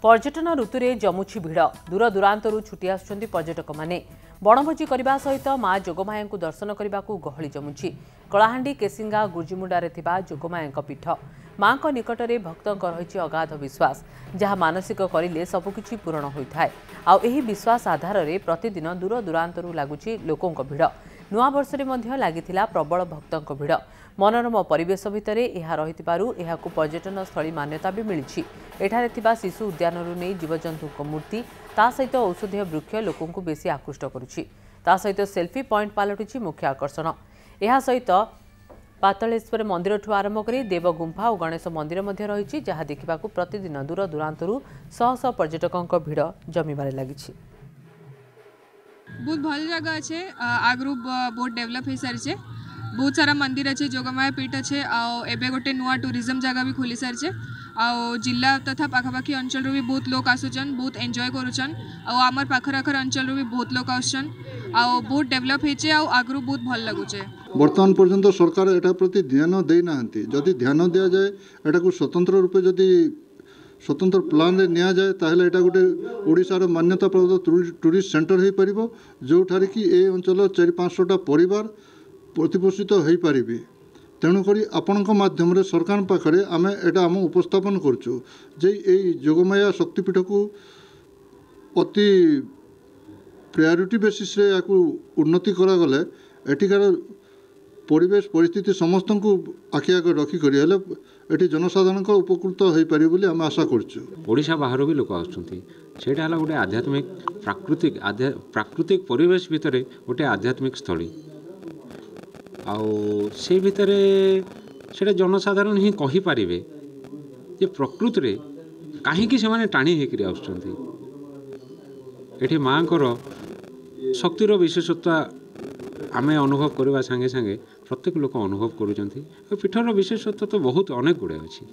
पर्यटन ऋतु में जमुछि भिड़ दूर दूरांतरू छुटी आसुछन्ति पर्यटक माने बणभोजी करने सहित माँ जोगमाया दर्शन करने को गहली जमुछि। कलाहांडी केसिंगा गुर्जिमुंडारे थिबा जोगमाया पीठ माँ निकट में भक्तों रही अगाध विश्वास जहाँ मानसिक करिले सबकिछि पूरण होइथाय। आउ एही विश्वास आधार में प्रतिदिन दूर दूरांतरू लागुछि लोकों भिड़। नुआ वर्ष में लागिथिला प्रबल भक्तों भिड़। मनोरम परिवेश भितर यह रहिथिबारु एहाकु पर्यटन स्थली मान्यता भी मिली। एठारे थिबा शिशु उद्यानरु नै जीवजंतु मूर्ति ता सहित औषधीय वृक्ष लोकों बेसी आकृष्ट करुछि। ता सहित सेल्फी पॉइंट पालटिछि मुख्य आकर्षण। यह सहित पातळेश्वर मंदिर ठू आरंभ कर देव गुंफा और गणेश मंदिर मध्य रही जहाँ देखा प्रतिदिन दूर दूरांतरू शह शह पर्यटकों भिड़ जमीबार लगी। बहुत भल जगह अच्छे आगु बहुत डेवलप हो सारी बहुत सारा मंदिर अच्छे जोगमाया पीठ अच्छे आबे गोटे नुआ टूरिज्म जगह भी खोली सारी जिला तथा पाखापाखी अंचल भी बहुत लोग आसुचन बहुत एंजॉय करुचन आमर पाखर आखर अंचल भी बहुत लोग आसुचन बहुत डेवलप होचे आगु बहुत भल लगुचे। वर्तमान पर्यंत सरकार एटा प्रति ध्यान देना जदि ध्यान दिया जाए एटा को स्वतंत्र रूपे जदि स्वतंत्र प्लान रे निया जाए ताहले एटा गोटे ओडिशार मान्यता प्राप्त टूरिस्ट सेंटर हो पारिबो जोठारे कि ए अंचल 400-500टा परिवार प्रतिपोषित हो पारिबे। तेणुकरी आपणक माध्यम रे सरकार पाखरे आमे एटा आम उपस्थापन करछु जे ए जोगमाया शक्तिपीठ को अति प्रायोरिटी बेसिस रे याकू उन्नति करा गले एटिकार परिवेश परिस्थिति समस्त को आखि आगे रखिक एटी जनसाधारण उपकृत हो पारे बोली आम आशा करूँ। बाहर भी लोक आसटा गोटे आध्यात्मिक प्राकृतिक परिवेश भितर गोटे आध्यात्मिक स्थली से भितर से जनसाधारण ही कहींपारे जे प्रकृति रे कहीं से टाणी होकर आसुँच माँ शक्तिर विशेषता आमे अनुभव करवा संगे संगे प्रत्येक लोक अनुभव करुँच। पीठर विशेषत्व तो बहुत अनेक गुड़े अच्छी।